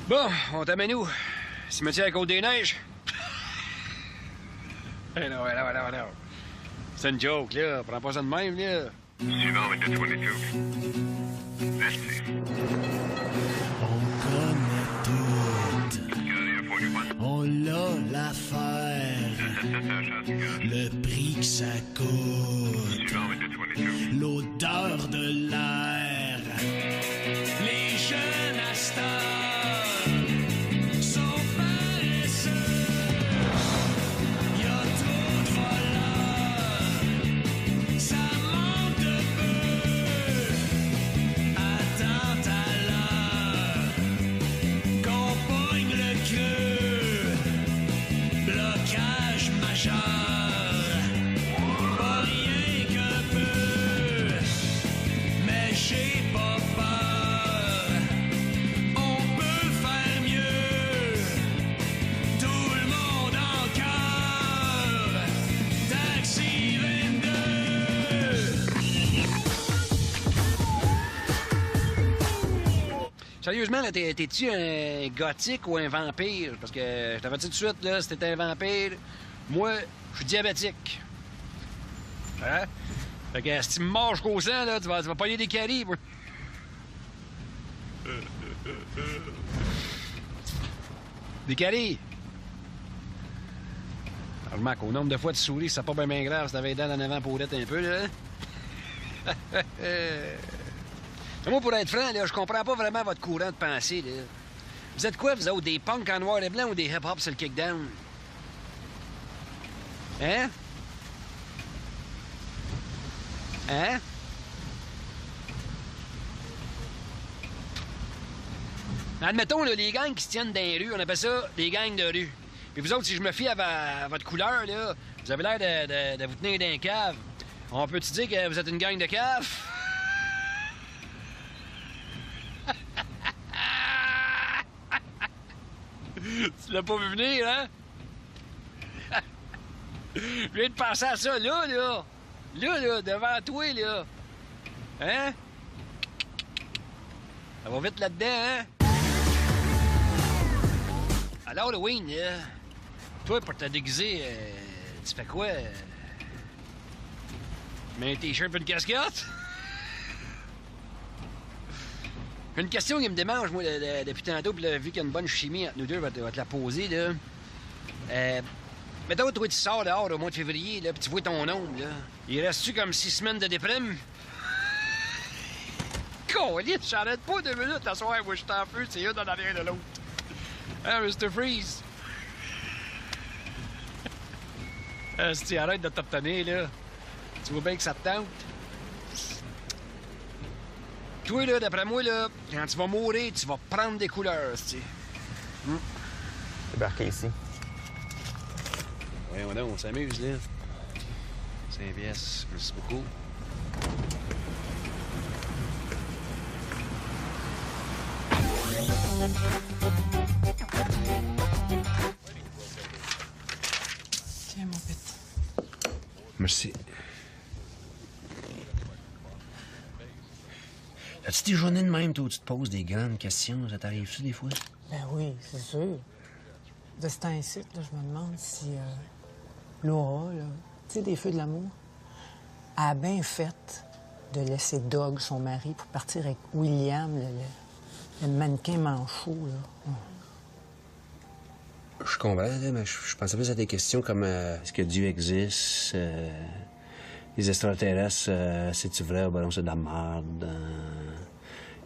Bon, on t'amène où? Cimetière à Côte-des-Neiges? Eh non, non, non, non. C'est une joke, là. Prends pas ça de même, là. Suivant avec le 22. Merci. On connaît tout. Carrier 41. On l'a l'affaire. Le prix que ça coûte. Suivant avec le 22. L'odeur de l'air. Les jeunes à cette heure sont paresseux. Y a trop de voleurs. Ça manque de peu. Attends à l'heure qu'on pogne le creux. Blocage majeur. Pas rien qu'un peu. Mais j'ai pas peur. On peut faire mieux. Tout le monde en cœur. Taxi 22. Sérieusement, là, t'es-tu un gothique ou un vampire? Parce que je t'avais dit tout de suite, là, si t'étais un vampire, moi, je suis diabétique. Hein? Fait que si tu me manges jusqu'au sang, là, tu vas pogner des caries, moi. Des caries! Alors, remarque, au nombre de fois de souris, c'est pas bien grave si t'avais les dents en avant pour un peu, là. Moi, pour être franc, là, je comprends pas vraiment votre courant de pensée, là. Vous êtes quoi, vous autres, des punks en noir et blanc ou des hip-hop sur le kickdown? Hein? Hein? Admettons, là, les gangs qui se tiennent dans les rues, on appelle ça des gangs de rue. Puis vous autres, si je me fie à votre couleur, là, vous avez l'air de vous tenir d'un cave. On peut-tu dire que vous êtes une gang de cave? Tu l'as pas vu venir, hein? Je viens de penser à ça, là, là. Là, devant toi, là. Hein? Ça va vite là-dedans, hein? À l'Halloween, là, toi, pour te déguiser, tu fais quoi? Mets un t-shirt et une casquette? J'ai une question qui me démange, moi, depuis tantôt, puis là, vu qu'il y a une bonne chimie entre nous deux, je vais te la poser, là. Mettons, toi, tu sors dehors au mois de février, là, puis tu vois ton ombre, là. Il reste-tu comme 6 semaines de déprime? Colite, j'arrête pas 2 minutes à soir, moi, je suis en feu, c'est une en arrière de l'autre. Hein, Mr. Freeze? Si tu arrêtes de t'obtenir, là, tu vois bien que ça te tente? Toi, là, d'après moi, là, quand tu vas mourir, tu vas prendre des couleurs, tu sais. Débarquez ici. Voyons donc, on s'amuse, là. 5 pièces, merci beaucoup. Tiens, mon petit. Merci. As-tu des journées de même, toi, où tu te poses des grandes questions? Ça t'arrive-tu des fois? Ben oui, c'est sûr. De ce temps-ci, là, je me demande si Laura, là, tu sais, des Feux de l'amour, a bien fait de laisser Doug, son mari, pour partir avec William, le mannequin manchot, là. Je comprends, là, mais je pensais plus à des questions comme est-ce que Dieu existe? Les extraterrestres, c'est-tu vrai ou ben non, c'est de la merde?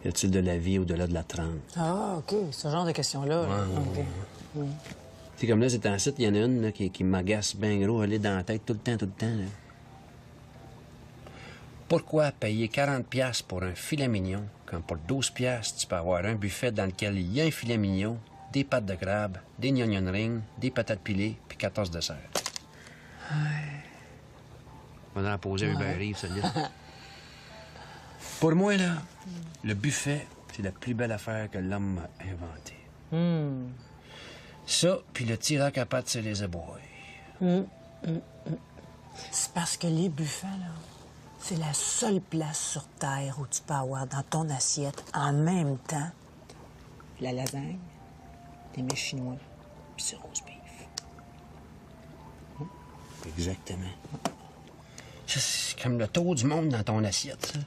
Y a-t-il de la vie au-delà de la trempe? Ah, OK, ce genre de questions-là. Là. OK. Oui. C'est comme là, c'est un site, il y en a une là, qui m'agace bien gros, elle est dans la tête tout le temps, là. Pourquoi payer 40$ pour un filet mignon quand pour 12$ tu peux avoir un buffet dans lequel il y a un filet mignon, des pâtes de crabe, des onion rings, des patates pilées, puis 14 desserts? On va en poser un Uber Eats, celle-là. Pour moi, là, le buffet, c'est la plus belle affaire que l'homme a inventée. Ça, puis le tir à pattes, c'est les abois. C'est parce que les buffets, là, c'est la seule place sur Terre où tu peux avoir dans ton assiette en même temps la lasagne, des mets chinois, puis c'est rose beef. Exactement. Ça, c'est comme le tour du monde dans ton assiette, ça.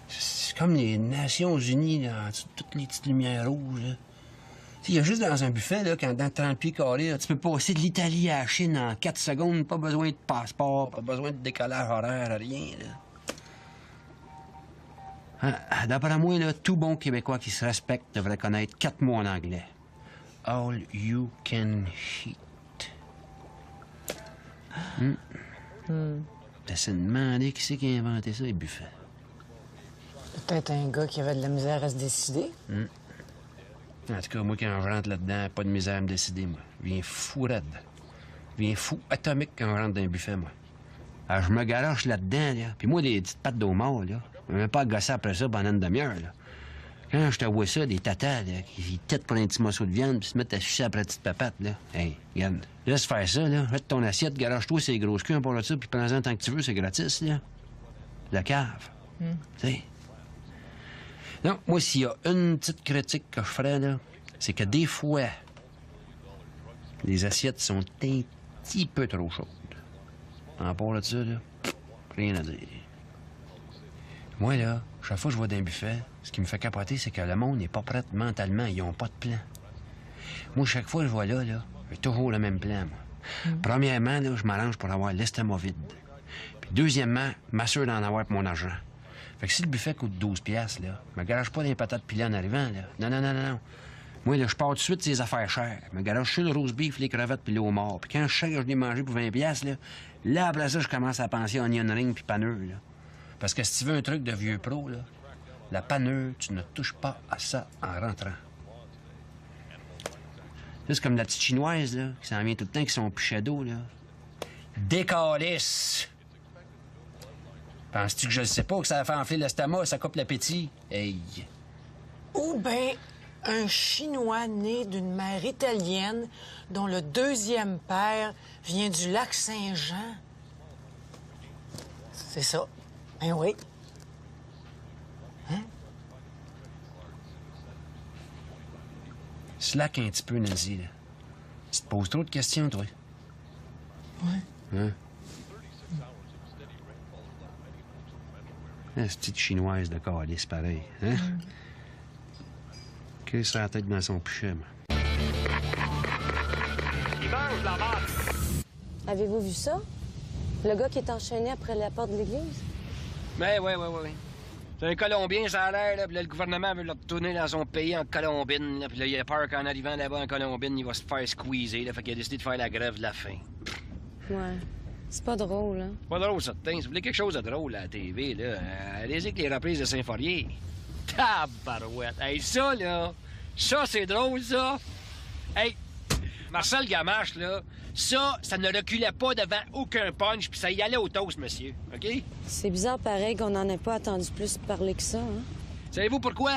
C'est comme les Nations Unies, là, en dessous de toutes les petites lumières rouges, là. Il y a juste dans un buffet, là, quand dans 30 pieds carrés, là, tu peux passer de l'Italie à la Chine en 4 secondes, pas besoin de passeport, pas besoin de décollage horaire, rien, là. D'après moi, là, tout bon Québécois qui se respecte devrait connaître 4 mots en anglais. All you can eat. T'essaies de demander qui c'est qui a inventé ça, les buffets. Peut-être un gars qui avait de la misère à se décider. En tout cas, moi, quand je rentre là-dedans, pas de misère à me décider, moi. Je viens fou raide. Je viens fou atomique quand je rentre dans un buffet, moi. Alors, je me garoche là-dedans, là. Puis moi, des petites pattes d'homard, là. Je même pas à gosser après ça pendant une demi-heure, là. Quand je te vois ça, des tatas, là, qui têtent pour un petit morceau de viande, puis se mettent à sucer après la petite papate, là. Hey, regarde, laisse faire ça, là. Jette ton assiette, garoche-toi ces grosses queues, pour ça, puis prends-en tant que tu veux, c'est gratis, là. La cave. Tu sais. Non, moi, s'il y a une petite critique que je ferais, là, c'est que des fois, les assiettes sont un petit peu trop chaudes. En part de ça, là, rien à dire. Moi, là, chaque fois que je vais dans un buffet, ce qui me fait capoter, c'est que le monde n'est pas prêt mentalement. Ils n'ont pas de plan. Moi, chaque fois que je vais là, j'ai toujours le même plan, moi. Premièrement, là, je m'arrange pour avoir l'estomac vide. Puis deuxièmement, m'assure d'en avoir pour mon argent. Fait que si le buffet coûte 12$, là, je me garage pas dans les patates pilées en arrivant, là. Non. Moi, là, je pars tout de suite ces affaires chères. Je me garage sur le roast beef, les crevettes puis le homard. Puis quand je sais que je l'ai mangé pour 20$, là, après ça, je commence à penser à onion ring puis panure, là. Parce que si tu veux un truc de vieux pro, là, la panure, tu ne touches pas à ça en rentrant. C'est comme la petite chinoise, là, qui s'en vient tout le temps, qui sont pichets d'eau, là. Décalisse! Penses-tu que je le sais pas, que ça fait enfler l'estomac, ça coupe l'appétit? Hey! Ou bien un Chinois né d'une mère italienne dont le deuxième père vient du lac Saint-Jean. C'est ça. Ben oui. Hein? Slack un petit peu, Nancy, là. Tu te poses trop de questions, toi. Ouais. Hein? Ah, cette petite chinoise de calice, pareil. Hein? Qu'est-ce sur la tête dans son pichet, moi? Il mange la marde. Avez-vous vu ça? Le gars qui est enchaîné après la porte de l'église? Ben, oui. C'est un Colombien, ça a l'air, là. Puis là, le gouvernement veut le retourner dans son pays en Colombine, là. Puis là, il a peur qu'en arrivant là-bas en Colombine, il va se faire squeezer, là. Fait qu'il a décidé de faire la grève de la faim. Ouais. C'est pas drôle, hein? Pas drôle, certain. Si vous voulez quelque chose de drôle à la TV, là, allez-y avec les reprises de Saint-Fourier. Tabarouette! Hey, ça, là, ça, c'est drôle, ça! Hey, Marcel Gamache, là, ça ne reculait pas devant aucun punch, puis ça y allait au toast, monsieur, OK? C'est bizarre, pareil, qu'on n'en ait pas attendu plus parler que ça, hein? Savez-vous pourquoi?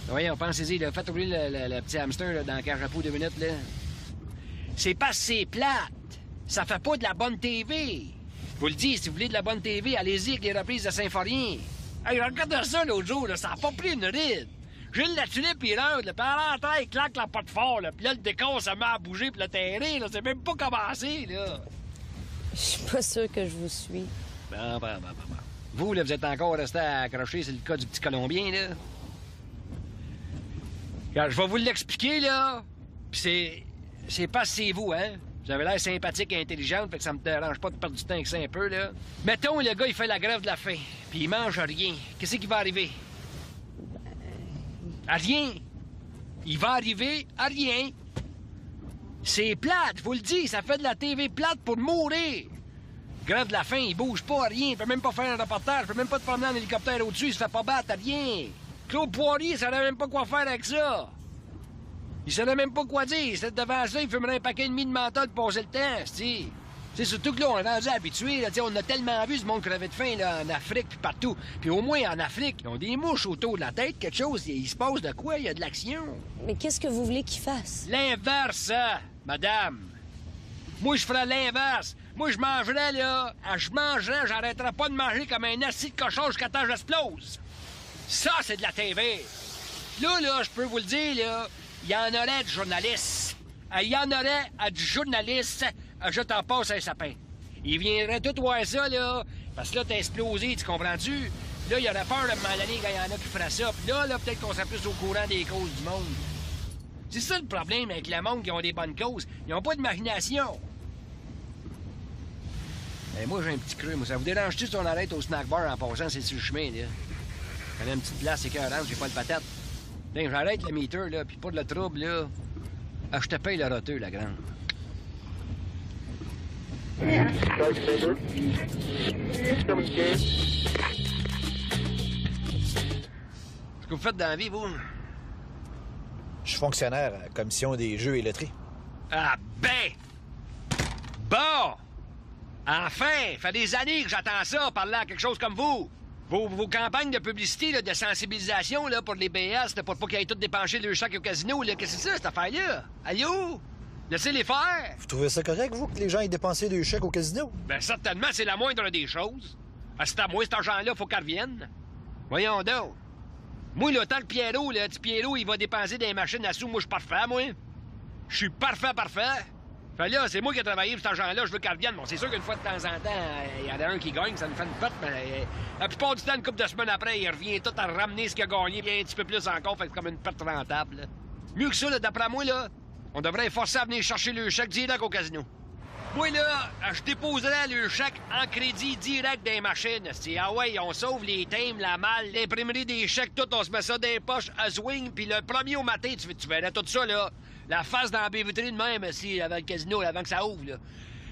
Voyons, pensez-y, là, faites ouvrir le petit hamster là, dans le cage à peau 2 minutes, là. C'est parce que c'est plate. Ça fait pas de la bonne TV. Je vous le dis, si vous voulez de la bonne TV, allez-y avec les reprises de Saint-Forien. Hey, regarde ça l'autre jour, là, ça a pas pris une ride. Gilles la tulipe, il rentre, le parent il claque la porte fort, là, puis là, le décor, ça met à bouger, puis le terrain, là, c'est même pas commencé, là. Je suis pas sûre que je vous suis. Bon. Vous, là, vous êtes encore resté accroché sur le cas du petit Colombien, là. Regarde, je vais vous l'expliquer, là. Puis c'est pas c'est vous, hein. Vous avez l'air sympathique et intelligente, fait que ça me dérange pas de perdre du temps avec ça un peu, là. Mettons, le gars, il fait la grève de la faim, puis il mange rien. Qu'est-ce qui va arriver? À rien. Il va arriver à rien. C'est plate, je vous le dis, ça fait de la TV plate pour mourir. Grève de la faim, il bouge pas à rien, il peut même pas faire un reportage, il peut même pas te promener en hélicoptère au-dessus, il se fait pas battre à rien. Claude Poirier, il savait même pas quoi faire avec ça. Il savait même pas quoi dire. Il était devant ça, il fumerait un paquet et demi de menthol pour passer le temps, c'ti. C'est surtout que là, on est rendu habitué, là, on a tellement vu ce monde crever de faim là, en Afrique puis partout. Puis au moins en Afrique, ils ont des mouches autour de la tête, quelque chose, il se passe de quoi, il y a de l'action. Mais qu'est-ce que vous voulez qu'il fasse? L'inverse, madame. Moi, je ferais l'inverse. Moi, je mangerais, là, j'arrêterais pas de manger comme un assis de cochon jusqu'à temps que j'explose. Ça, c'est de la TV. Là, je peux vous le dire, là, il y en aurait de journalistes. Il y en aurait du journaliste, je t'en passe un sapin. Ils viendraient tout voir ça, là, parce que là, t'as explosé, tu comprends-tu? Là, il y aurait peur de m'en aller quand il y en a qui feraient ça. Puis là, peut-être qu'on serait plus au courant des causes du monde. C'est ça le problème avec le monde qui ont des bonnes causes. Ils n'ont pas d'imagination. Ben, moi, j'ai un petit creux. Moi, ça vous dérange-tu si on arrête au snack bar en passant, c'est sur le chemin, là? Quand même une petite place écœurante, j'ai pas de patate. Ben, j'arrête le meter, là, puis pas de le trouble, là. Ah, je te paye le roteux, la grande. Qu'est-ce que vous faites dans la vie, vous? Je suis fonctionnaire à la commission des jeux et loteries. Ah ben! Bon! Enfin! Fait des années que j'attends ça, parler à quelque chose comme vous. Vos campagnes de publicité, là, de sensibilisation là, pour les BS, là, pour pas qu'ils aient tous dépensé leur chèque au casino, là. Qu'est-ce que c'est ça, cette affaire-là? Allô? Laissez-les faire! Vous trouvez ça correct, vous, que les gens aient dépensé des chèques au casino? Ben certainement, c'est la moindre des choses. Ah, c'est à moi, cet argent-là, faut qu'elle revienne. Voyons donc. Moi, là, tant que Pierrot, le petit Pierrot, il va dépenser des machines à sous, moi, je suis parfait, moi. Je suis parfait. Fait là, c'est moi qui ai travaillé pour cet argent-là, je veux qu'elle revienne. Bon, c'est sûr qu'une fois de temps en temps, il y en a un qui gagne, ça nous fait une fête, mais la plupart du temps, une couple de semaines après, il revient tout à ramener ce qu'il a gagné, puis un petit peu plus encore, fait que c'est comme une perte rentable, là. Mieux que ça, là, d'après moi, là, on devrait forcer à venir chercher le chèque direct au casino. Moi, là, je déposerais le chèque en crédit direct des machines. Ah ouais, on sauve les timbres, la malle, l'imprimerie des chèques, tout, on se met ça dans les poches à swing, puis le premier au matin, tu verrais tout ça, là. La face dans la baie vitrée de même, si, avant le casino, avant que ça ouvre, là.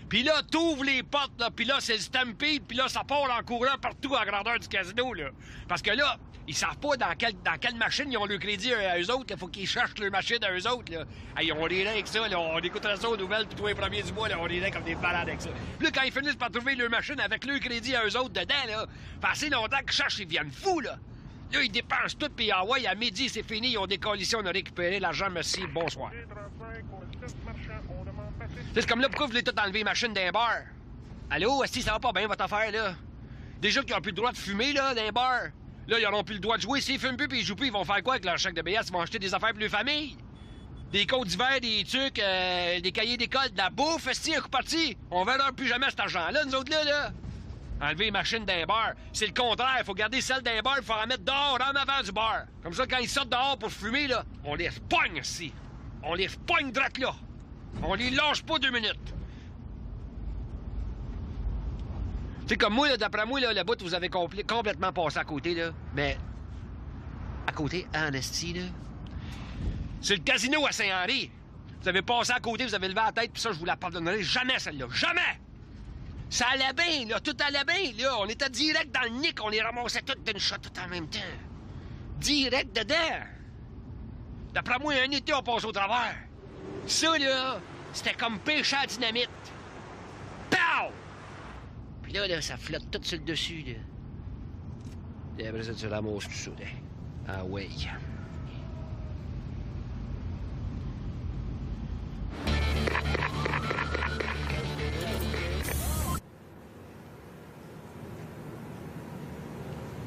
Puis là, t'ouvres les portes, là, puis là, c'est le stampede, puis là, ça part en courant partout à la grandeur du casino, là. Parce que là, ils savent pas dans quelle machine ils ont le crédit à eux autres. Il faut qu'ils cherchent leur machine à eux autres, là. Hey, on rirait avec ça, là. On écouterait ça aux nouvelles, puis tous les premiers du mois, là, on rirait comme des malades avec ça. Puis là, quand ils finissent par trouver leur machine avec leur crédit à eux autres dedans, là, fait assez longtemps qu'ils cherchent, ils viennent fous, là. Là, ils dépensent tout, puis ah ouais, à midi, c'est fini, ils ont des conditions, on a récupéré l'argent, merci, bonsoir. C'est comme là, pourquoi vous voulez tout enlever les machines d'un bar? Allô, est-ce que ça va pas bien, votre affaire, là? Déjà qu'ils n'ont plus le droit de fumer, là, d'un bar. Là, ils n'auront plus le droit de jouer. S'ils fument plus puis ils jouent plus, ils vont faire quoi avec leur chèque de BS? Ils vont acheter des affaires pour leur famille. Des côtes d'hiver, des trucs, des cahiers d'école, de la bouffe, est-ce un coup parti? On verra plus jamais cet argent-là, nous autres, là. Enlever les machines d'un bar. C'est le contraire. Il faut garder celles d'un bar, il faut en mettre dehors, en avant du bar. Comme ça, quand ils sortent dehors pour fumer, là, on les repogne ici. On les repogne droite là. On les lâche pas 2 minutes. Tu sais, comme moi, là, d'après moi, là, le bout, vous avez complètement passé à côté, là. Mais à côté, en esti, là. C'est le casino à Saint-Henri. Vous avez passé à côté, vous avez levé la tête, puis ça, je vous la pardonnerai jamais, celle-là. Jamais! Ça allait bien, là. Tout allait bien, là. On était direct dans le nick. On les ramassait toutes d'une shot tout en même temps. Direct dedans. D'après moi, un été, on passe au travers. Ça, là, c'était comme pêcher à la dynamite. Pow! Puis là, ça flotte tout sur le dessus, là. Et après ça, tu ramasses tout ça, là. Ah ouais.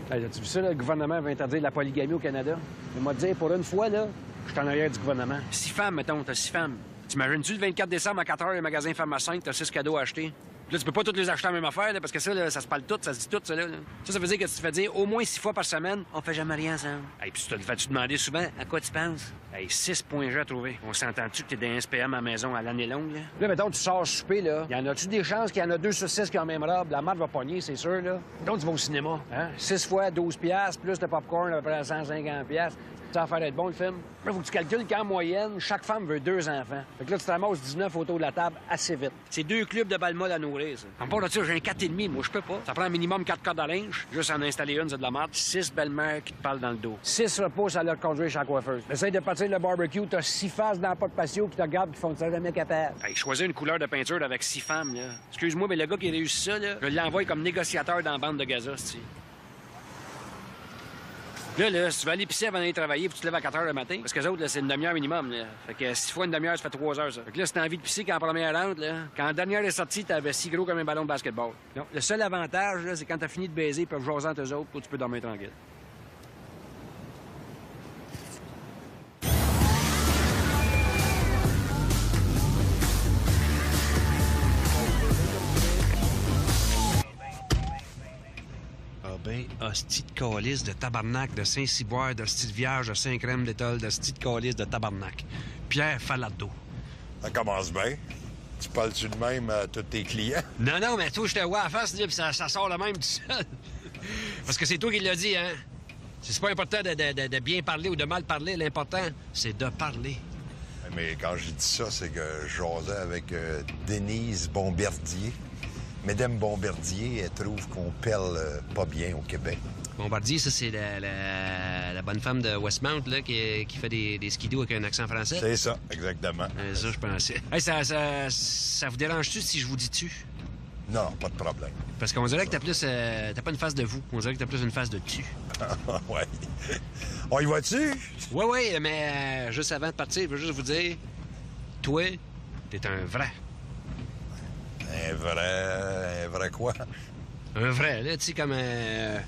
Hey, as-tu vu ça, là? Le gouvernement va interdire la polygamie au Canada? Il m'a dit, pour une fois, là, je suis en arrière du gouvernement. 6 femmes, mettons, t'as 6 femmes. T'imagines-tu le 24 décembre à 4 h, le magasin Femme à 5, t'as 6 cadeaux à acheter? Puis là, tu peux pas tous les acheter en même affaire, là, parce que ça, là, ça se parle tout, ça se dit tout, ça, là. Ça veut dire que tu te fais dire au moins 6 fois par semaine, on fait jamais rien ensemble. Hey, puis tu te le fais-tu demander souvent, à quoi tu penses? Hey, 6 points G à trouver. On s'entend-tu que t'es des SPM à la maison à l'année longue, là? Là, mettons, tu sors souper, là. Y en a-tu des chances qu'il y en a 2 sur 6 qui ont la même robe? La marde va pogner, c'est sûr, là. Donc, tu vas au cinéma, hein? 6 fois 12 $, plus de popcorn, à peu près 150 $. Ça va faire être bon, le film. Là, faut que tu calcules qu'en moyenne, chaque femme veut 2 enfants. Fait que là, tu te ramasses 19 autour de la table assez vite. C'est 2 clubs de balles molles à nourrir, ça. En part de ça, j'ai un 4,5. Moi, je peux pas. Ça prend un minimum 4 cordes à linge. Juste en installer une, c'est de la merde. 6 belles-mères qui te parlent dans le dos. 6 repousse à leur conduire chez la coiffeuse. Essaye de partir le barbecue, t'as 6 faces dans la porte patio qui te regardent qui font ça jamais capable. Hey, choisis une couleur de peinture avec 6 femmes, là. Excuse-moi, mais le gars qui réussit ça, là, je l'envoie comme négociateur dans la bande de Gaza, c'ti. Là, si tu vas aller pisser avant d'aller travailler, puis tu te lèves à 4 h le matin, parce que les autres, là, c'est une demi-heure minimum, là. Fait que 6 fois une demi-heure, ça fait 3 heures, ça. Fait que là, si t'as envie de pisser qu'en première rentre, là, quand la dernière est sortie, t'avais si gros comme un ballon de basketball. Non, le seul avantage, là, c'est quand t'as fini de baiser, ils peuvent jaser entre eux autres, puis tu peux dormir tranquille. ben, hostie de calice de tabarnak de Saint-Cyboire, de hostie de vierge, de Saint-Crème d'étole, de hostie de calice de tabarnak. Pierre Falardeau. Ça commence bien. Tu parles-tu de même à tous tes clients? Non, non, mais toi, je te vois à la face, là, puis ça sort le même tout seul. Parce que c'est toi qui l'as dit, hein? C'est pas important de bien parler ou de mal parler. L'important, c'est de parler. Mais quand j'ai dit ça, c'est que je jasais avec Denise Bombardier. Madame Bombardier, elle trouve qu'on pèle pas bien au Québec. Bombardier, ça, c'est la bonne femme de Westmount, là, qui fait des skidoo avec un accent français. C'est ça, exactement. Ça, je pensais. Hey, ça vous dérange-tu si je vous dis tu? Non, pas de problème. Parce qu'on dirait que t'as plus... t'as pas une face de vous. On dirait que t'as plus une face de tu. Ouais. On y va-tu? Oui, mais juste avant de partir, je veux juste vous dire... Toi, t'es un vrai. Un vrai quoi? Un vrai, là, tu sais, comme un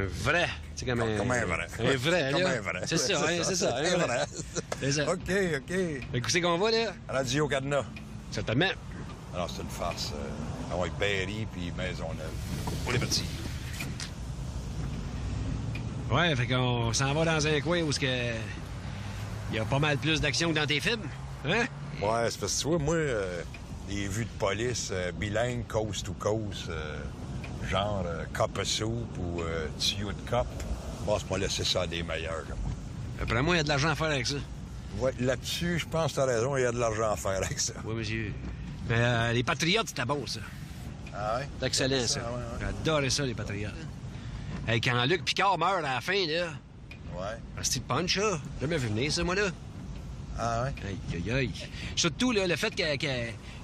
vrai. Tu sais, comme un... Comme un vrai. Un vrai, Comme là. un vrai. C'est ça, hein, c'est ça. Un vrai. C'est ça. OK. Fait que où c'est qu'on va, là? Radio Cadenas. Certainement. Alors, c'est une farce. Avec Berry puis Maisonneuve. On est parti. Ouais, fait qu'on s'en va dans un coin où il y a pas mal plus d'action que dans tes films. Hein? Ouais, c'est parce que tu vois, moi, les vues de police bilingues, coast to coast, genre cop a soup ou tuyau de cop, bon, c'est pas laisser ça à des meilleurs. Après moi, il y a de l'argent à faire avec ça. Ouais, là-dessus, je pense que t'as raison, il y a de l'argent à faire avec ça. Oui, monsieur. Mais les Patriotes, c'était bon, ça. Ah ouais? C'est excellent, ça. Ouais. J'adorais ça, les Patriotes. Hey, quand Luc Picard meurt à la fin, là, Ouais. c'est punch, là. J'ai jamais vu venir, ça, moi, là. Ah ouais? Aïe. Surtout, là, le fait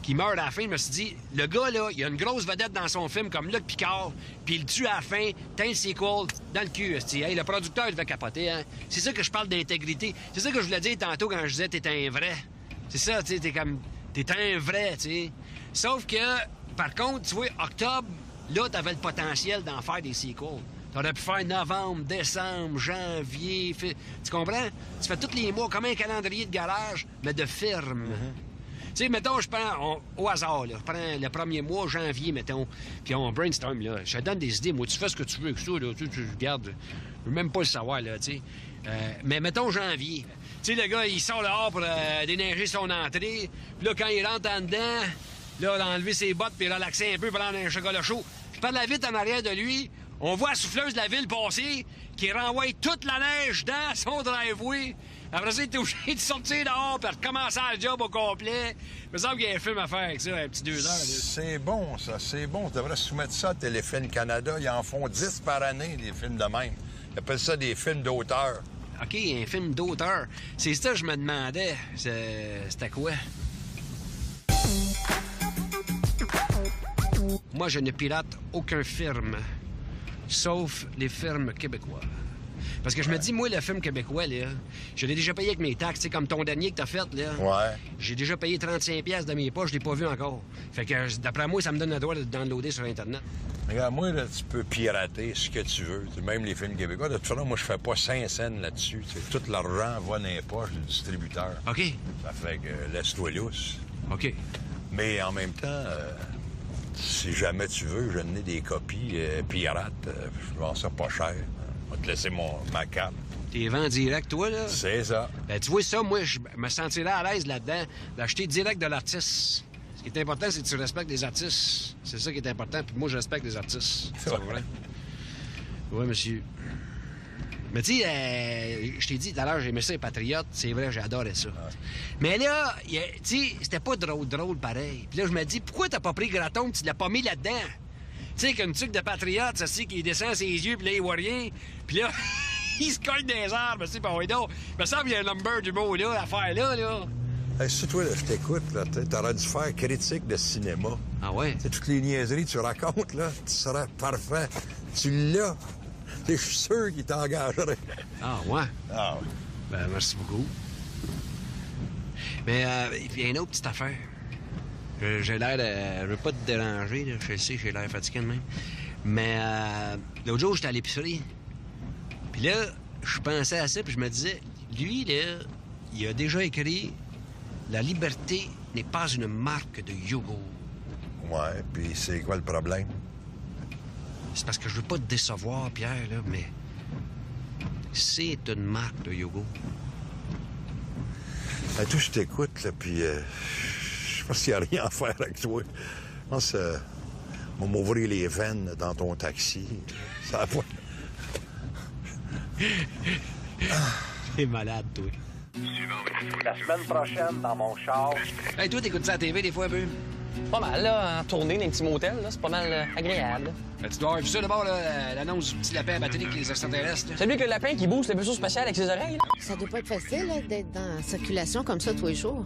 qu'il meurt à la fin, je me suis dit, le gars, là, il a une grosse vedette dans son film, comme Luc Picard, puis il le tue à la fin, t'as le sequel dans le cul, esti. Hey, le producteur, il devait capoter, hein. C'est ça que je parle d'intégrité. C'est ça que je voulais dire tantôt quand je disais t'es un vrai. C'est ça, tu sais, t'es un vrai, tu sais. Sauf que, par contre, tu vois, octobre, là, t'avais le potentiel d'en faire des sequels. T'aurais pu faire novembre, décembre, janvier... Tu comprends? Tu fais tous les mois comme un calendrier de garage, mais de firme. Tu sais, mettons, je prends au hasard, là. Je prends le premier mois, janvier, mettons, puis on brainstorm, là. Je te donne des idées. Moi, tu fais ce que tu veux avec ça, là. Tu regardes. Je veux même pas le savoir, là, tu sais. Mais mettons janvier. Tu sais, le gars, il sort dehors pour déneiger son entrée. Puis là, quand il rentre en dedans, là, d'enlever ses bottes puis relaxer un peu, prendre un chocolat chaud. Je parle la vite en arrière de lui. On voit la souffleuse de la ville passer qui renvoie toute la neige dans son driveway. Après ça, il est obligé de sortir dehors et recommencer le job au complet. Il me semble qu'il y a un film à faire avec ça, un petit 2 heures. Là. C'est bon, ça, c'est bon. Tu devrais soumettre ça à Téléfilm Canada. Ils en font 10 par année, des films de même. Ils appellent ça des films d'auteur. OK, un film d'auteur. C'est ça que je me demandais. C'était quoi? Moi, je ne pirate aucun film, sauf les films québécois. Parce que je me dis, moi, le film québécois, là, je l'ai déjà payé avec mes taxes, tu sais, comme ton dernier que t'as fait, là. Ouais. J'ai déjà payé 35$ de mes poches, je l'ai pas vu encore. Fait que, d'après moi, ça me donne le droit de le downloader sur Internet. Regarde, moi, là, tu peux pirater ce que tu veux. Même les films québécois. De toute façon, moi, je fais pas 5 cents là-dessus. T'sais. Tout l'argent va dans les poches du distributeur. OK. Ça fait que laisse-toi lousse. OK. Mais en même temps, si jamais tu veux, je n'ai des copies pirates. Je vends ça pas cher. Je vais te laisser ma carte. T'es vends direct, toi, là? C'est ça. Ben, tu vois, ça, moi, je me sentirais à l'aise là-dedans d'acheter direct de l'artiste. Ce qui est important, c'est que tu respectes les artistes. C'est ça qui est important. Puis moi, je respecte les artistes. C'est vrai. Oui, monsieur. Mais tu sais, je t'ai dit tout à l'heure, j'aimais ça, les Patriotes. C'est vrai, j'adorais ça. Ouais. Mais là, tu sais, c'était pas drôle pareil. Puis là, je me dis, pourquoi t'as pas pris Graton tu l'as pas mis là-dedans? Tu sais, qu'une tuque de Patriote, ça, c'est qui descend ses yeux, puis là, il voit rien. Puis là, il se cogne des arbres, tu sais, puis donc. Il me semble qu'il y a un number du mot, là, à faire là. Hey, si toi, là, je t'écoute, là, t'aurais dû faire critique de cinéma. Ah ouais? T'sais, toutes les niaiseries que tu racontes, là, tu serais parfait. Tu l'as. Je suis sûr qu'il t'engagerait. Ah ouais? Ah ouais. Ben, merci beaucoup. Mais, il y a une autre petite affaire. J'ai l'air de... Je veux pas te déranger, là. Je sais, j'ai l'air fatigué de même. Mais, l'autre jour, j'étais à l'épicerie. Puis là, je pensais à ça, puis je me disais, lui, là, il a déjà écrit « La liberté n'est pas une marque de yogourt ». Ouais, puis c'est quoi le problème? C'est parce que je veux pas te décevoir, Pierre, là, mais... C'est une marque, le Yogo. Toi, je t'écoute, là, puis je pense qu'il n'y a rien à faire avec toi. Je pense on va m'ouvrir les veines dans ton taxi. Ça va pas... T'es malade, toi. La semaine prochaine, dans mon char, Hey, toi, t'écoutes ça à la TV des fois, un peu? Pas mal, là, en tournée dans un petit motel, là, c'est pas mal agréable. Ben, tu dois avoir vu ça d'abord, là, l'annonce du petit lapin à batterie avec les extraterrestres. Là. Celui que le lapin qui bouge le vaisseau spatial avec ses oreilles, là. Ça doit pas être facile là, d'être dans la circulation comme ça tous les jours.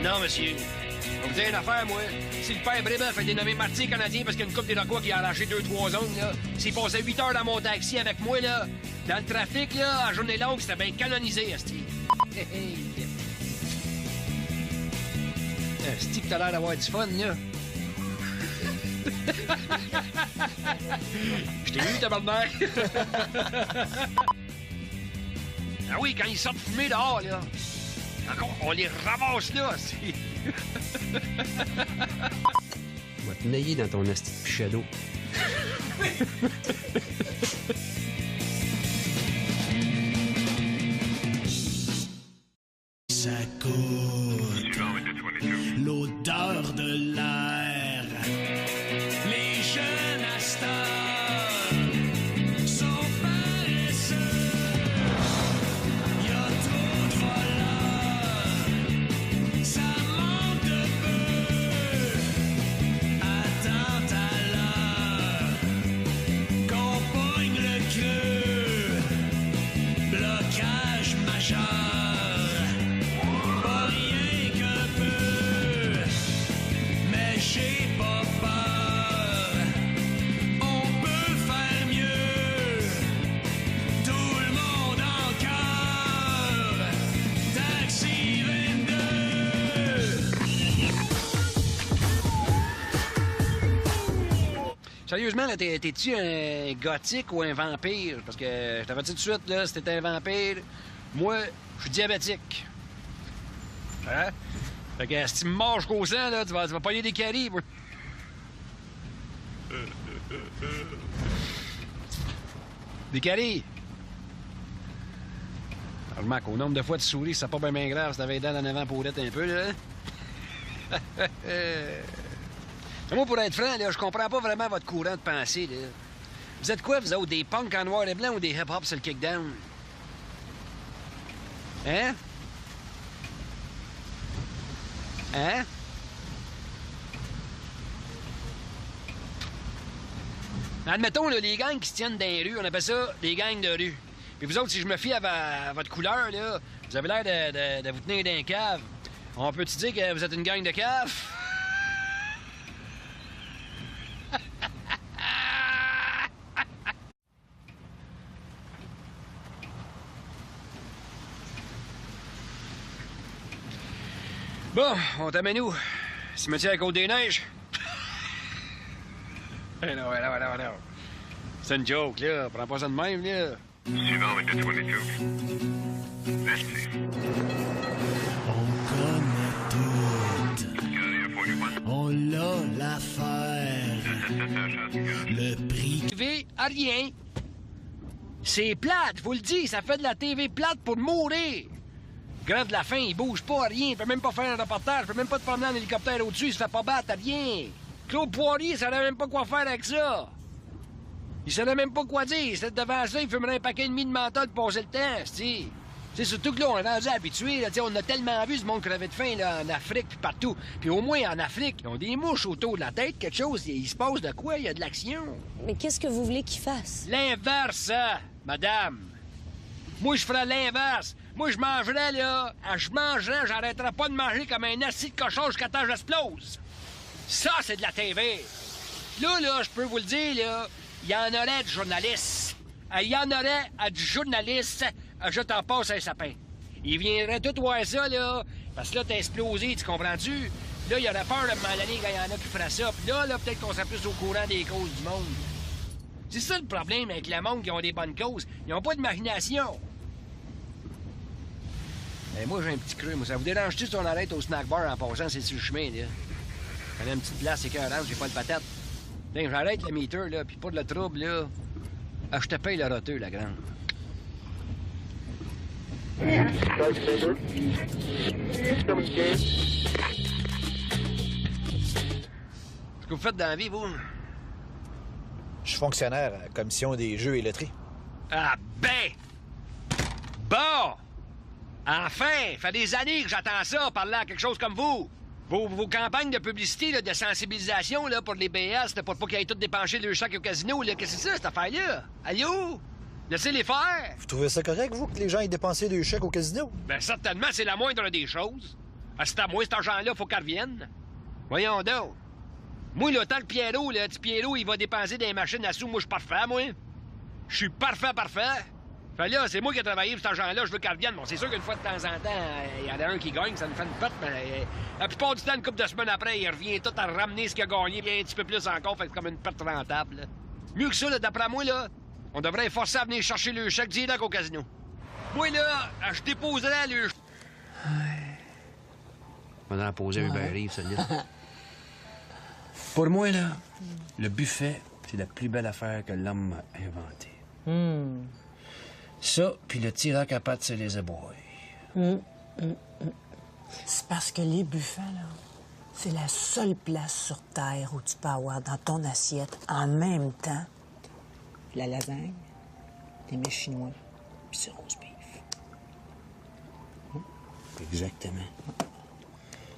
Non, monsieur. Je vais vous dire une affaire, moi. Si le père Brébeuf a dénommé martyr canadien parce qu'il y a une coupe d'Iroquois qui a arraché 2-3 ongles, là, s'il passait 8 heures dans mon taxi avec moi, là, dans le trafic, là, en journée longue, c'était bien canonisé, esti. Esti que t'as l'air d'avoir du fun, là. Je t'ai eu, tabarnak. Ah oui, quand ils sortent fumer dehors, là. Encore, on les ramasse là, c'est... On va te nailler dans ton esti de pichet d'eau. Ça coûte l'odeur de l'air. Les jeunes à cette heure sont paresseux. Y a trop de voleurs, ça manque de peu. Attends à l'heure qu'on pogne le creux. Blocage majeur. J'ai pas peur, on peut faire mieux. Tout le monde en cœur, Taxi 22. Sérieusement, là, t'es-tu un gothique ou un vampire? Parce que je t'avais dit tout de suite, là, si t'étais un vampire, moi, je suis diabétique. Hein? Fait que si tu me manges qu'au sang, là, tu vas pogner des caries, moi. Des caries! Alors, remarque, au nombre de fois de souris, c'est pas bien grave si t'avais les dents en avant pour un peu, là. Moi, pour être franc, là, je comprends pas vraiment votre courant de pensée, là. Vous êtes quoi, vous autres, des punks en noir et blanc ou des hip-hop sur le kickdown? Hein? Hein? Admettons, là, les gangs qui se tiennent dans les rues, on appelle ça des gangs de rue. Puis vous autres, si je me fie à votre couleur, là, vous avez l'air de vous tenir dans un cave. On peut-tu dire que vous êtes une gang de cave? Bon, on t'amène où? Cimetière à Côte-des-Neiges? non. C'est une joke, là. Prends pas ça de même, là. Suivant with the 22. Merci. On connaît tout, Carrier 41. on l'a l'affaire. Le prix TV à rien. C'est plate, je vous le dis, ça fait de la TV plate pour mourir. Grève de la faim, il bouge pas à rien, il peut même pas faire un reportage, il peut même pas te promener en hélicoptère au-dessus, il se fait pas battre à rien. Claude Poirier, il savait même pas quoi faire avec ça. Il savait même pas quoi dire, il était devant ça, il fumerait un paquet et demi de menthol pour passer le temps, c'ti. C'est surtout que là, on est rendu habitué, là, on a tellement vu ce monde crever de faim là, en Afrique puis partout. Puis au moins en Afrique, ils ont des mouches autour de la tête, quelque chose, il se passe de quoi, il y a de l'action. Mais qu'est-ce que vous voulez qu'il fasse? L'inverse, hein, madame. Moi, je ferais l'inverse. Moi, je mangerais, là, j'arrêterais pas de manger comme un assis de cochon jusqu'à temps que j'explose. Ça, c'est de la TV. Là, je peux vous le dire, là, il y en aurait du journaliste. Il y en aurait du journaliste, je t'en passe un sapin. Il viendrait tout voir ça, là, parce que là, t'as explosé, tu comprends-tu? Là, il aurait peur de m'en aller quand il y en a qui feraient ça. Puis là, peut-être qu'on serait plus au courant des causes du monde. C'est ça le problème avec le monde qui ont des bonnes causes. Ils ont pas d'imagination. Ben, moi, j'ai un petit creux. Moi, ça vous dérange-tu si on arrête au snack bar en passant, c'est sur le chemin, là? On a une petite place écœurante, j'ai pas de patate. Tiens, j'arrête le meter, là, puis pas de le trouble, là. Ah, je te paye le roteux, la grande. Qu'est-ce que vous faites dans la vie, vous? Je suis fonctionnaire à la commission des jeux et loteries. Ah ben! Bon! Enfin! Fait des années que j'attends ça, parler à quelque chose comme vous. Vos campagnes de publicité, là, de sensibilisation là, pour les BS, là, pour pas qu'ils aient tous dépensé le chèque au casino, là. Qu'est-ce que c'est ça, cette affaire-là? Allô? Laissez-les faire! Vous trouvez ça correct, vous, que les gens aient dépensé des chèques au casino? Ben certainement, c'est la moindre des choses. Ah, c'est à moi, cet argent-là, faut qu'elle revienne. Voyons donc. Moi, là, tant que Pierrot, là, petit Pierrot, il va dépenser des machines à sous, moi, je suis parfait, moi. Je suis parfait. Fait là, c'est moi qui ai travaillé pour cet argent-là, je veux qu'elle revienne. Bon, c'est sûr qu'une fois de temps en temps, il y en a un qui gagne, ça me fait une perte, mais la plupart du temps, une couple de semaines après, il revient tout à ramener ce qu'il a gagné, bien un petit peu plus encore, fait comme une perte rentable. Là. Mieux que ça, là, d'après moi, là, on devrait être forcé à venir chercher le chèque direct au casino. Moi, là, je déposerais le... On va en poser un Uber Eats, celle-là. Pour moi, là, le buffet, c'est la plus belle affaire que l'homme a inventée. Ça, puis le tirac à pattes, c'est les abois. C'est parce que les buffets, là, c'est la seule place sur Terre où tu peux avoir dans ton assiette en même temps la lasagne, des mets chinois, puis ce rose beef. Exactement.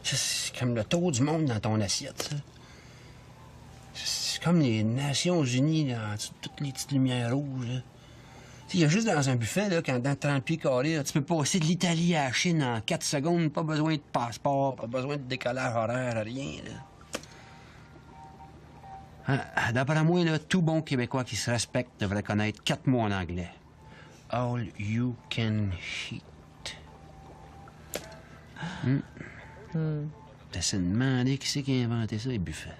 Ça, c'est comme le tour du monde dans ton assiette, ça. C'est comme les Nations Unies, là, en dessous de toutes les petites lumières rouges, là. Il y a juste dans un buffet, là, quand dans 30 pieds carrés, là, tu peux passer de l'Italie à la Chine en 4 secondes, pas besoin de passeport, pas besoin de décollage horaire, rien, là. D'après moi, là, tout bon Québécois qui se respecte devrait connaître 4 mots en anglais. All you can eat. T'essaies de demander qui c'est qui a inventé ça, les buffets.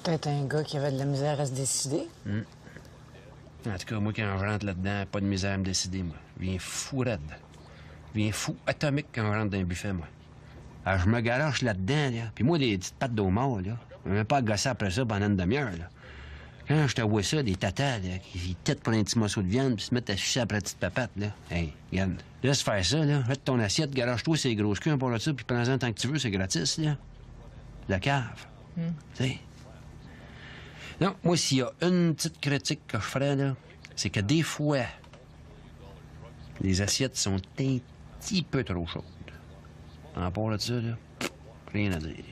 Peut-être un gars qui avait de la misère à se décider. En tout cas, moi, quand je rentre là-dedans, pas de misère à me décider, moi. Je viens fou raide. Je viens fou atomique quand je rentre dans un buffet, moi. Alors, je me garoche là-dedans, là. Puis moi, des petites pattes d'homard, là. Je vais même pas gosser après ça pendant une demi-heure, là. Quand je te vois ça, des tatas, là, qui têtent pour un petit morceau de viande, puis se mettent à sucer après la petite papate, là. Hey, regarde, laisse faire ça, là. Jette ton assiette, garoche-toi ces grosses culs, pour là ça, puis prends-en tant que tu veux, c'est gratis, là. La cave. Tu sais. Non, moi, s'il y a une petite critique que je ferais, là, c'est que des fois, les assiettes sont un petit peu trop chaudes. En part de ça, là, rien à dire.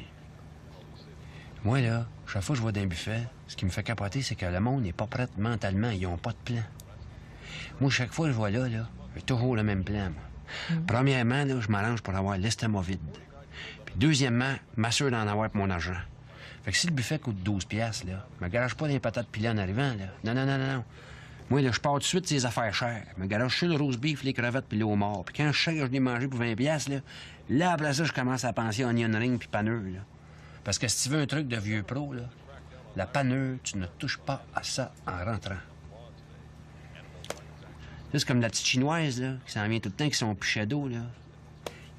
Moi, là, chaque fois que je vois dans un buffet, ce qui me fait capoter, c'est que le monde n'est pas prêt mentalement. Ils n'ont pas de plan. Moi, chaque fois que je vois là, j'ai toujours le même plan, moi. Premièrement, là, je m'arrange pour avoir l'estomac vide. Puis deuxièmement, m'assure d'en avoir pour mon argent. Fait que si le buffet coûte 12 piastres, là, me garage pas des patates pilées en arrivant, là. Non. Moi, là, je pars tout de suite ces affaires chères. Me garage sur le rose beef, les crevettes puis le homard. Puis quand je sais que je l'ai mangé pour 20 piastres, là, après ça, je commence à penser onion ring puis panure, là. Parce que si tu veux un truc de vieux pro, là, la panure, tu ne touches pas à ça en rentrant. C'est comme la petite chinoise, là, qui s'en vient tout le temps avec son pichet d'eau, là.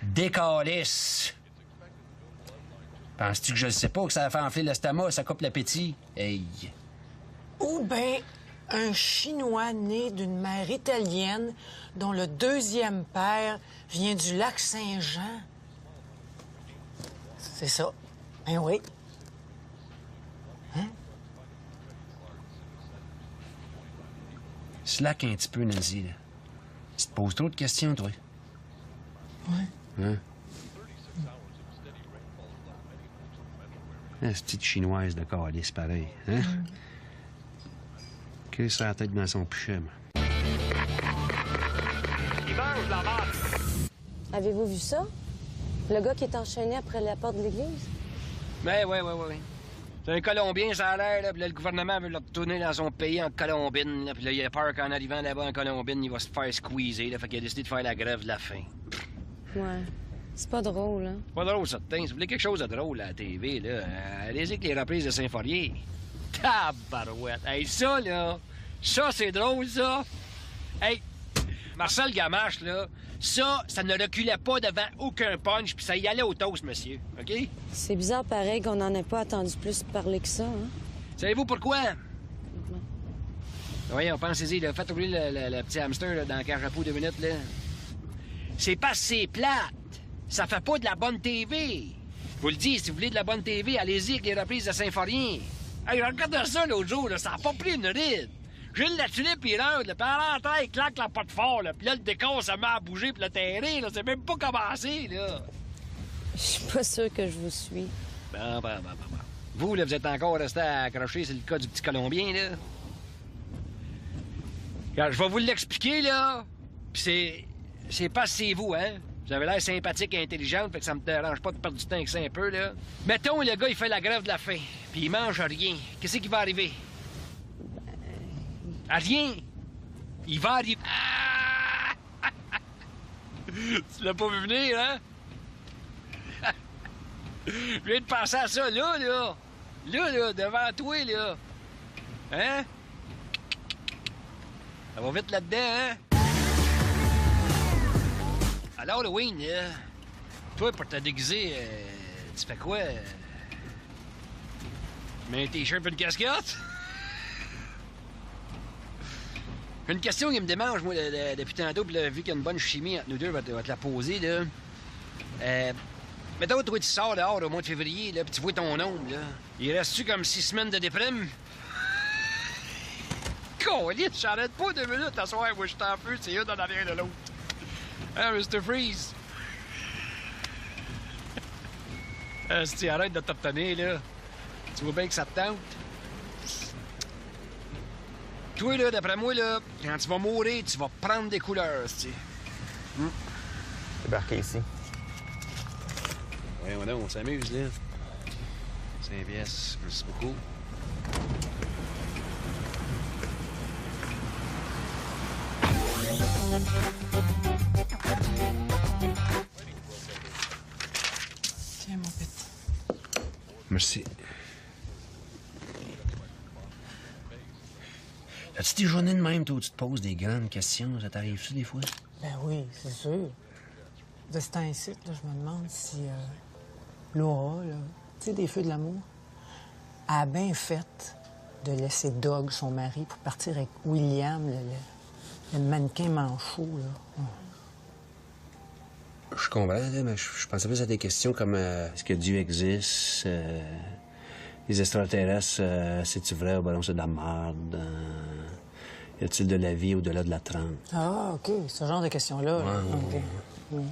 Décalisse! Penses-tu que je ne sais pas que ça fait enfler l'estomac, ça coupe l'appétit? Hey! Ou bien un Chinois né d'une mère italienne dont le deuxième père vient du lac Saint-Jean. C'est ça. Ben oui. Hein? Slack un petit peu, Nancy, là. Tu te poses trop de questions, toi. Ouais. Hein? Cette petite chinoise de calice, pareil. Hein? Qu'est-ce que ça a la tête dans son pichet, moi? Avez-vous vu ça? Le gars qui est enchaîné après la porte de l'église? Ben, oui. C'est un Colombien, ça a l'air, là. Puis là, le gouvernement veut le retourner dans son pays en Colombine, là. Puis là, il a peur qu'en arrivant là-bas en Colombine, il va se faire squeezer, là. Fait qu'il a décidé de faire la grève de la faim. Ouais. C'est pas drôle, hein? Pas drôle, certain. Si vous voulez quelque chose de drôle à la TV, là, allez-y avec les reprises de Saint-Fourier. Tabarouette! Hey, ça, là, ça, c'est drôle, ça! Hey, Marcel Gamache, là, Ça ne reculait pas devant aucun punch, puis ça y allait au toast, monsieur. OK? C'est bizarre pareil qu'on n'en ait pas attendu plus parler que ça, hein? Savez-vous pourquoi? Voyons, pensez-y, là. Faites ouvrir le petit hamster là, dans la cage à poux 2 minutes, là. C'est parce que c'est plate. Ça fait pas de la bonne TV. Je vous le dis, si vous voulez de la bonne TV, allez-y avec les reprises de Symphorien. Hey, regarde ça l'autre jour, là, ça a pas pris une ride. Gilles la tulipe, il rentre, là, puis à l'entrée, il claque la porte fort, là, puis là, le décor, ça met à bouger, puis le terrain, là, c'est même pas commencé, là. Je suis pas sûre que je vous suis. Bon. Vous, là, vous êtes encore resté accroché sur le cas du petit Colombien, là. Regarde, je vais vous l'expliquer, là. Puis c'est pas c'est vous, hein. Vous avez l'air sympathique et intelligente, fait que ça me dérange pas de perdre du temps avec ça un peu, là. Mettons, le gars, il fait la grève de la faim, puis il mange rien. Qu'est-ce qui va arriver? Rien! Il va arriver... Ah! Tu l'as pas vu venir, hein? Je viens de penser à ça, là. Là, devant toi, là. Hein? Ça va vite là-dedans, hein? À l'Halloween, là, toi, pour te déguiser, tu fais quoi? Tu mets un T-shirt et une casquette? J'ai une question qui me démange, moi, depuis tantôt, puis là, vu qu'il y a une bonne chimie entre nous deux, je vais te la poser, là. Mettons, toi, tu sors dehors au mois de février, là, puis tu vois ton ombre, là. Il reste-tu comme 6 semaines de déprime? Colite, j'arrête pas 2 minutes à soir, moi, je t'en feu, c'est une en arrière de l'autre. Hein, Mr. Freeze? Si tu arrêtes de t'obtenir, là, tu vois bien que ça te tente? Toi, là, d'après moi, là, quand tu vas mourir, tu vas prendre des couleurs, tu sais. Débarquer ici. Ouais, on s'amuse, là. 5 pièces, merci beaucoup. Tiens, mon petit. Merci. As-tu des journées de même, toi, où tu te poses des grandes questions? Ça t'arrive-tu des fois? Ben oui, c'est sûr. De ce temps-ci, là, je me demande si Laura, là, tu sais, des Feux de l'amour, a bien fait de laisser Doug, son mari, pour partir avec William, le mannequin manchot, là. Je comprends, là, mais je pensais plus à des questions comme est-ce que Dieu existe? Les extraterrestres, c'est-tu vrai ou ben non, c'est de la merde? Y a-t-il de la vie au-delà de la trempe? Ah, OK, ce genre de questions-là. là. OK. Oui.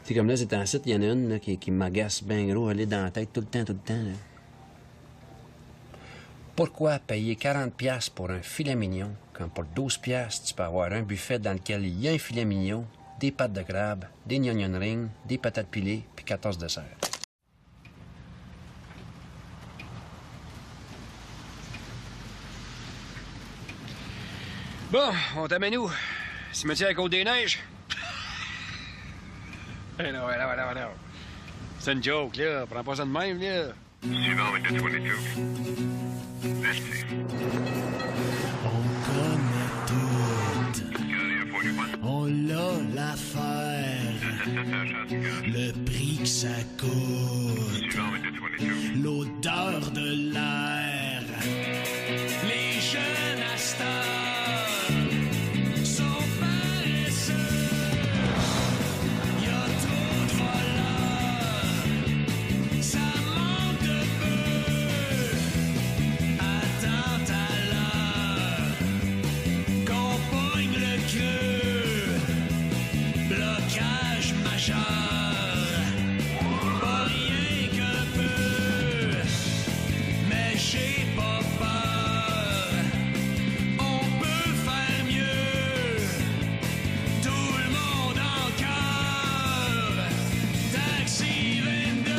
Tu sais, comme là, c'est un site, il y en a une là, qui m'agace bien gros, elle est dans la tête tout le temps, là. Pourquoi payer 40$ pour un filet mignon quand pour 12$ tu peux avoir un buffet dans lequel il y a un filet mignon, des pâtes de crabe, des onion rings, des patates pilées, puis 14 desserts? Bon, on t'amène où? Cimetière à la Côte-des-Neiges? non. C'est une joke, là. Prends pas ça de même, là. Suivant avec le 22. Merci. On connaît tout. Carrière 41. On l'a l'affaire. Le prix que ça coûte. Suivant avec le 22. L'odeur de l'air. Les jeunes à cette heure sont paresseux. Y a trop de voleurs. Ça manque de peu. Attends à l'heure qu'on pogne le creux. Blocage majeur. Pas rien qu'un peu. Mais j'ai pas peur. On peut faire mieux. Tout le monde en cœur. Taxi 22.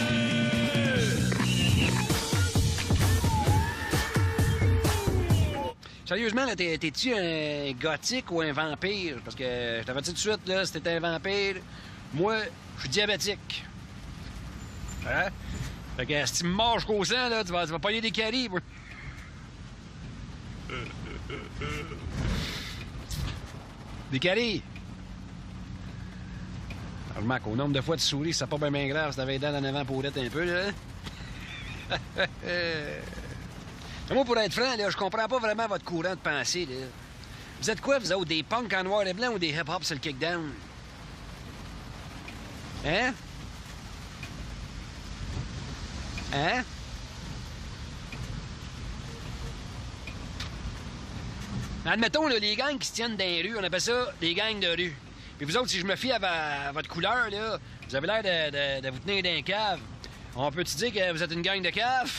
Sérieusement, là, t'es-tu un gothique ou un vampire? Parce que je t'avais dit tout de suite, là, si t'étais un vampire, moi, je suis diabétique. Hein? Fait que si tu me manges jusqu'au sang, là, tu vas pogner des caries, moi. Des caries? Remarque, au nombre de fois de souris, c'est pas bien grave si t'avais les dents en avant pourrettes un peu, là. Moi, pour être franc, là, je comprends pas vraiment votre courant de pensée, là. Vous êtes quoi, vous autres, des punks en noir et blanc ou des hip-hop sur le kickdown? Hein? Hein? Admettons, là, les gangs qui se tiennent dans les rues, on appelle ça des gangs de rue. Puis vous autres, si je me fie à votre couleur, là, vous avez l'air de vous tenir d'un cave. On peut-tu dire que vous êtes une gang de cave?